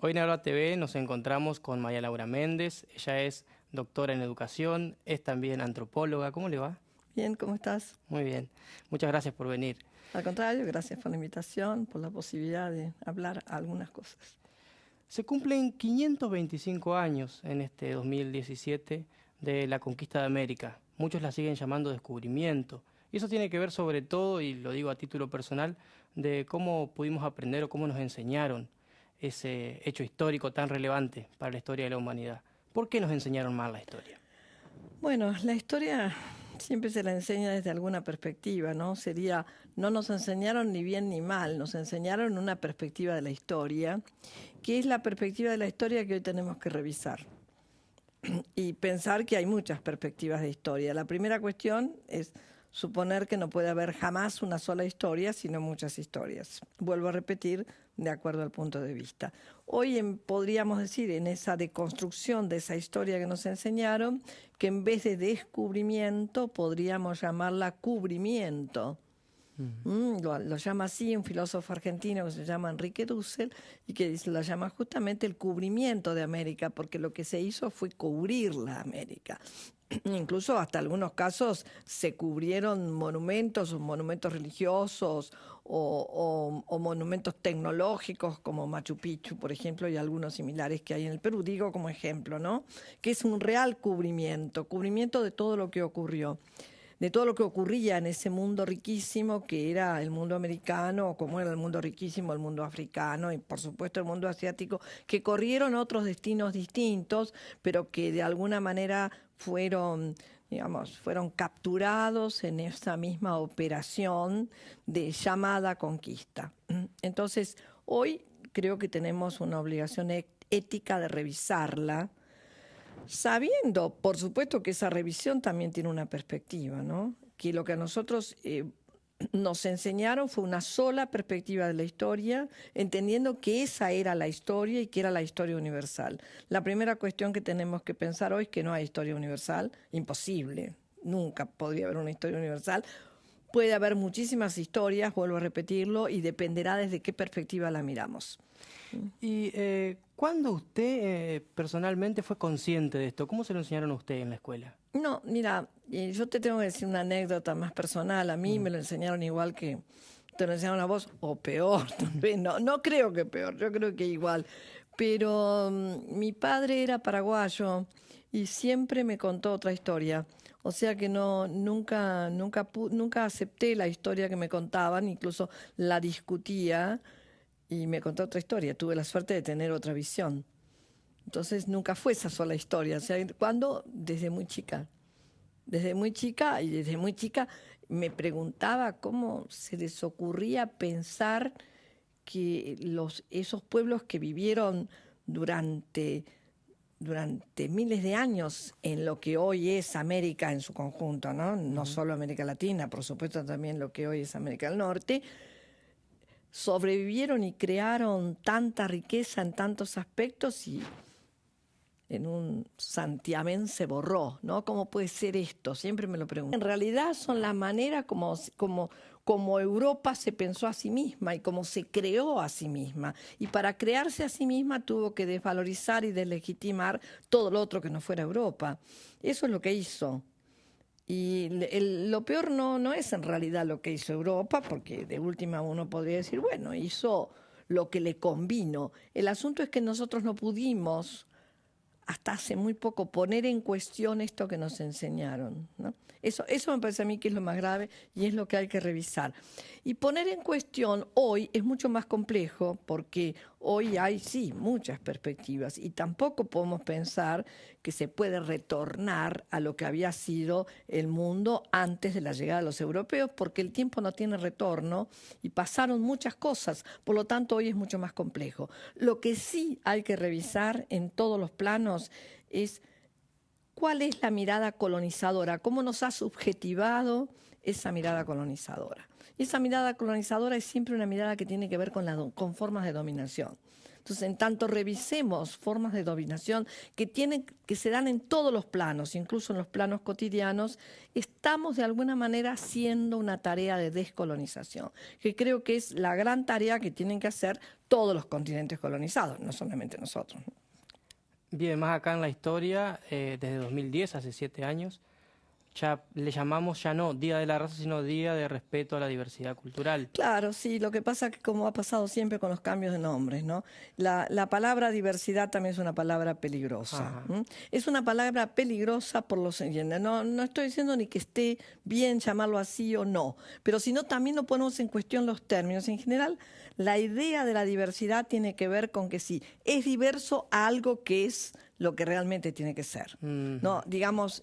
Hoy en Ahora TV nos encontramos con María Laura Méndez. Ella es doctora en educación, es también antropóloga. ¿Cómo le va? Bien, ¿cómo estás? Muy bien. Muchas gracias por venir. Al contrario, gracias por la invitación, por la posibilidad de hablar algunas cosas. Se cumplen 525 años en este 2017 de la conquista de América. Muchos la siguen llamando descubrimiento. Y eso tiene que ver sobre todo, y lo digo a título personal, de cómo pudimos aprender o cómo nos enseñaron ese hecho histórico tan relevante para la historia de la humanidad. ¿Por qué nos enseñaron mal la historia? Bueno, la historia siempre se la enseña desde alguna perspectiva, ¿no? No nos enseñaron ni bien ni mal, nos enseñaron una perspectiva de la historia, que es la perspectiva de la historia que hoy tenemos que revisar. Y pensar que hay muchas perspectivas de historia. La primera cuestión es suponer que no puede haber jamás una sola historia, sino muchas historias. Vuelvo a repetir, de acuerdo al punto de vista. Hoy podríamos decir, en esa deconstrucción de esa historia que nos enseñaron, que en vez de descubrimiento podríamos llamarla cubrimiento. Lo llama así un filósofo argentino que se llama Enrique Dussel y que lo llama justamente el cubrimiento de América, porque lo que se hizo fue cubrir la América. Incluso hasta algunos casos se cubrieron monumentos religiosos o monumentos tecnológicos como Machu Picchu, por ejemplo, y algunos similares que hay en el Perú, digo como ejemplo, ¿no? Que es un real cubrimiento de todo lo que ocurrió, de todo lo que ocurría en ese mundo riquísimo que era el mundo americano, como era el mundo riquísimo, el mundo africano y por supuesto el mundo asiático, que corrieron otros destinos distintos, pero que de alguna manera fueron capturados en esa misma operación de llamada conquista. Entonces, hoy creo que tenemos una obligación ética de revisarla, sabiendo, por supuesto, que esa revisión también tiene una perspectiva, ¿no? Que lo que a nosotros nos enseñaron fue una sola perspectiva de la historia, entendiendo que esa era la historia y que era la historia universal. La primera cuestión que tenemos que pensar hoy es que no hay historia universal, imposible, nunca podría haber una historia universal. Puede haber muchísimas historias, vuelvo a repetirlo, y dependerá desde qué perspectiva la miramos. ¿Y cuándo usted personalmente fue consciente de esto? ¿Cómo se lo enseñaron a usted en la escuela? No, mira, yo te tengo que decir una anécdota más personal. A mí me lo enseñaron igual que te lo enseñaron a vos, o peor, tal vez. No creo que peor, yo creo que igual. Pero mi padre era paraguayo y siempre me contó otra historia. O sea que nunca acepté la historia que me contaban, incluso la discutía y me contó otra historia. Tuve la suerte de tener otra visión. Entonces nunca fue esa sola historia. O sea, cuando desde muy chica y desde muy chica me preguntaba cómo se les ocurría pensar que esos pueblos que vivieron durante miles de años en lo que hoy es América en su conjunto, ¿no? No solo América Latina, por supuesto también lo que hoy es América del Norte, sobrevivieron y crearon tanta riqueza en tantos aspectos y en un santiamén se borró, ¿no? ¿Cómo puede ser esto? Siempre me lo pregunto. En realidad son la manera como Europa se pensó a sí misma y como se creó a sí misma. Y para crearse a sí misma tuvo que desvalorizar y deslegitimar todo lo otro que no fuera Europa. Eso es lo que hizo. Y lo peor no es en realidad lo que hizo Europa, porque de última uno podría decir, bueno, hizo lo que le convino. El asunto es que nosotros no pudimos hasta hace muy poco poner en cuestión esto que nos enseñaron, ¿no? Eso me parece a mí que es lo más grave y es lo que hay que revisar. Y poner en cuestión hoy es mucho más complejo porque hoy hay, sí, muchas perspectivas y tampoco podemos pensar que se puede retornar a lo que había sido el mundo antes de la llegada de los europeos porque el tiempo no tiene retorno y pasaron muchas cosas, por lo tanto hoy es mucho más complejo. Lo que sí hay que revisar en todos los planos es cuál es la mirada colonizadora, cómo nos ha subjetivado esa mirada colonizadora. Y esa mirada colonizadora es siempre una mirada que tiene que ver con formas de dominación. Entonces, en tanto revisemos formas de dominación que se dan en todos los planos, incluso en los planos cotidianos, estamos de alguna manera haciendo una tarea de descolonización, que creo que es la gran tarea que tienen que hacer todos los continentes colonizados, no solamente nosotros. Bien, más acá en la historia, desde 2010, hace 7 años, ya le llamamos ya no Día de la Raza, sino Día de Respeto a la Diversidad Cultural. Claro, sí, lo que pasa es que como ha pasado siempre con los cambios de nombres, ¿no? La palabra diversidad también es una palabra peligrosa. Es una palabra peligrosa por lo siguiente. No estoy diciendo ni que esté bien llamarlo así o no, pero si no también no ponemos en cuestión los términos. En general, la idea de la diversidad tiene que ver con que sí, es diverso a algo que es lo que realmente tiene que ser. ¿No? Digamos,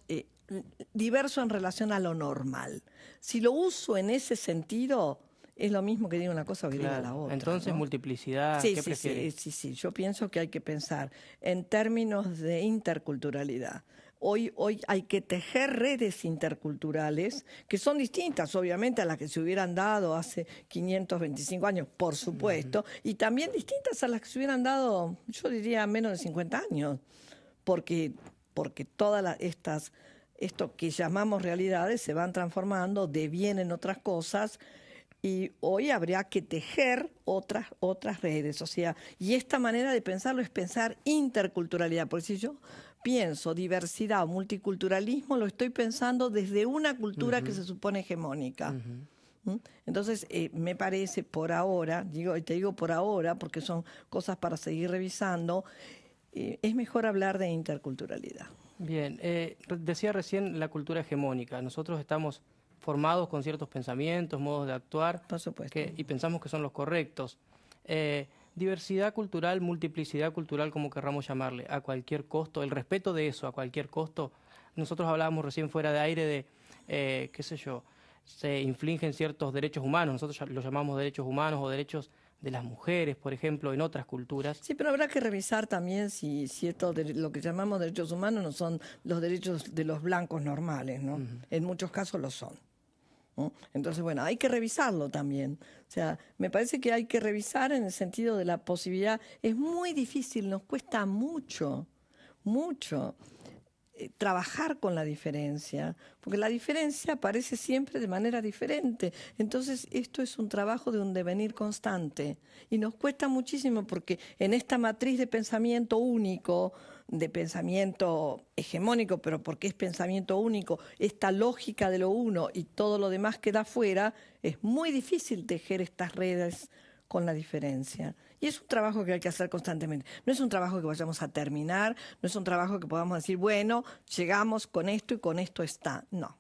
diverso en relación a lo normal. Si lo uso en ese sentido, es lo mismo que diga una cosa o que diga la otra. Entonces, ¿no? multiplicidad, Sí, ¿qué prefieres? sí. Yo pienso que hay que pensar en términos de interculturalidad. Hoy hay que tejer redes interculturales que son distintas, obviamente, a las que se hubieran dado hace 525 años, por supuesto, y también distintas a las que se hubieran dado, yo diría, menos de 50 años, porque todas esto que llamamos realidades se van transformando, devienen otras cosas, y hoy habría que tejer otras redes. O sea, y esta manera de pensarlo es pensar interculturalidad, porque si yo pienso diversidad o multiculturalismo, lo estoy pensando desde una cultura que se supone hegemónica. Entonces, me parece por ahora, te digo por ahora, porque son cosas para seguir revisando, es mejor hablar de interculturalidad. Bien, decía recién la cultura hegemónica. Nosotros estamos formados con ciertos pensamientos, modos de actuar, Por supuesto. y pensamos que son los correctos. Diversidad cultural, multiplicidad cultural, como querramos llamarle, a cualquier costo, el respeto de eso a cualquier costo. Nosotros hablábamos recién fuera de aire de, qué sé yo, se infringen ciertos derechos humanos, nosotros lo llamamos derechos humanos o derechos de las mujeres, por ejemplo, en otras culturas. Sí, pero habrá que revisar también si esto de lo que llamamos derechos humanos no son los derechos de los blancos normales, ¿no? En muchos casos lo son, ¿no? Entonces, bueno, hay que revisarlo también. O sea, me parece que hay que revisar en el sentido de la posibilidad. Es muy difícil, nos cuesta mucho trabajar con la diferencia, porque la diferencia aparece siempre de manera diferente. Entonces, esto es un trabajo de un devenir constante y nos cuesta muchísimo porque en esta matriz de pensamiento único, de pensamiento hegemónico, pero porque es pensamiento único, esta lógica de lo uno y todo lo demás queda fuera, es muy difícil tejer estas redes con la diferencia. Y es un trabajo que hay que hacer constantemente. No es un trabajo que vayamos a terminar, no es un trabajo que podamos decir, bueno, llegamos con esto y con esto está. No,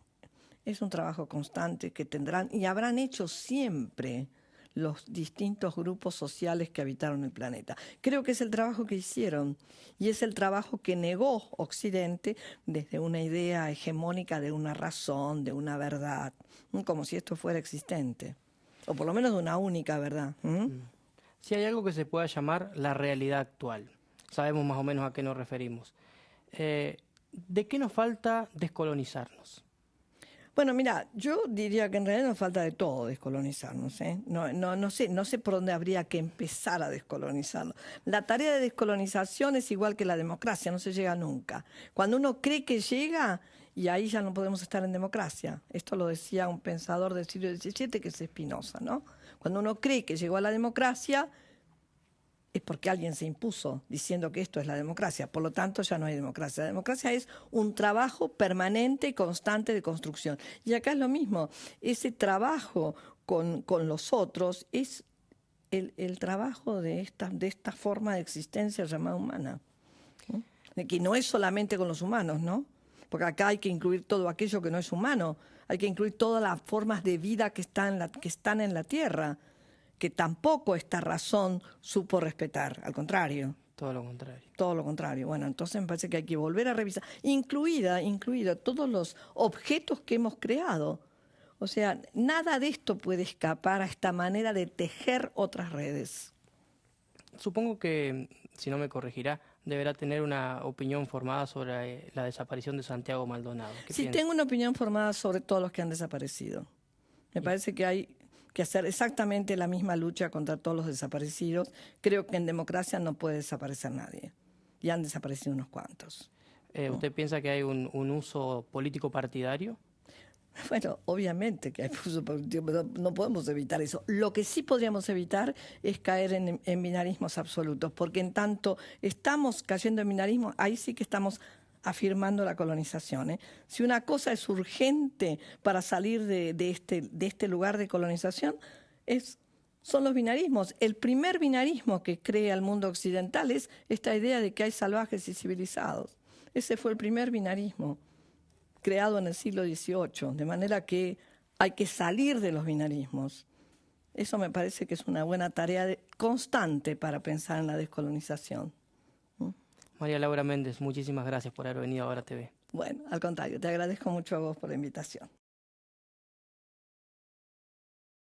es un trabajo constante que tendrán y habrán hecho siempre los distintos grupos sociales que habitaron el planeta. Creo que es el trabajo que hicieron y es el trabajo que negó Occidente desde una idea hegemónica de una razón, de una verdad, como si esto fuera existente. O por lo menos de una única verdad. Si hay algo que se pueda llamar la realidad actual, sabemos más o menos a qué nos referimos. ¿De qué nos falta descolonizarnos? Bueno, mira, yo diría que en realidad nos falta de todo descolonizarnos. No sé por dónde habría que empezar a descolonizarnos. La tarea de descolonización es igual que la democracia, no se llega nunca. Cuando uno cree que llega, y ahí ya no podemos estar en democracia. Esto lo decía un pensador del siglo XVII, que es Spinoza, ¿no? Cuando uno cree que llegó a la democracia, es porque alguien se impuso diciendo que esto es la democracia. Por lo tanto, ya no hay democracia. La democracia es un trabajo permanente y constante de construcción. Y acá es lo mismo. Ese trabajo con los otros es el trabajo de esta forma de existencia llamada humana, ¿no? Que no es solamente con los humanos, ¿no? Porque acá hay que incluir todo aquello que no es humano. Hay que incluir todas las formas de vida que están en la Tierra, que tampoco esta razón supo respetar, al contrario. Todo lo contrario. Todo lo contrario. Bueno, entonces me parece que hay que volver a revisar, incluida todos los objetos que hemos creado. O sea, nada de esto puede escapar a esta manera de tejer otras redes. Supongo que, si no me corregirá, deberá tener una opinión formada sobre la desaparición de Santiago Maldonado. Sí, tengo una opinión formada sobre todos los que han desaparecido. Me parece que hay que hacer exactamente la misma lucha contra todos los desaparecidos. Creo que en democracia no puede desaparecer nadie. Y han desaparecido unos cuantos. ¿Usted piensa que hay un uso político partidario? Bueno, obviamente que hay uso político, pero no podemos evitar eso. Lo que sí podríamos evitar es caer en binarismos absolutos, porque en tanto estamos cayendo en binarismo, ahí sí que estamos afirmando la colonización, ¿eh? Si una cosa es urgente para salir de este lugar de colonización, son los binarismos. El primer binarismo que crea el mundo occidental es esta idea de que hay salvajes y civilizados. Ese fue el primer binarismo creado en el siglo XVIII, de manera que hay que salir de los binarismos. Eso me parece que es una buena tarea constante para pensar en la descolonización. María Laura Méndez, muchísimas gracias por haber venido a Ahora TV. Bueno, al contrario, te agradezco mucho a vos por la invitación.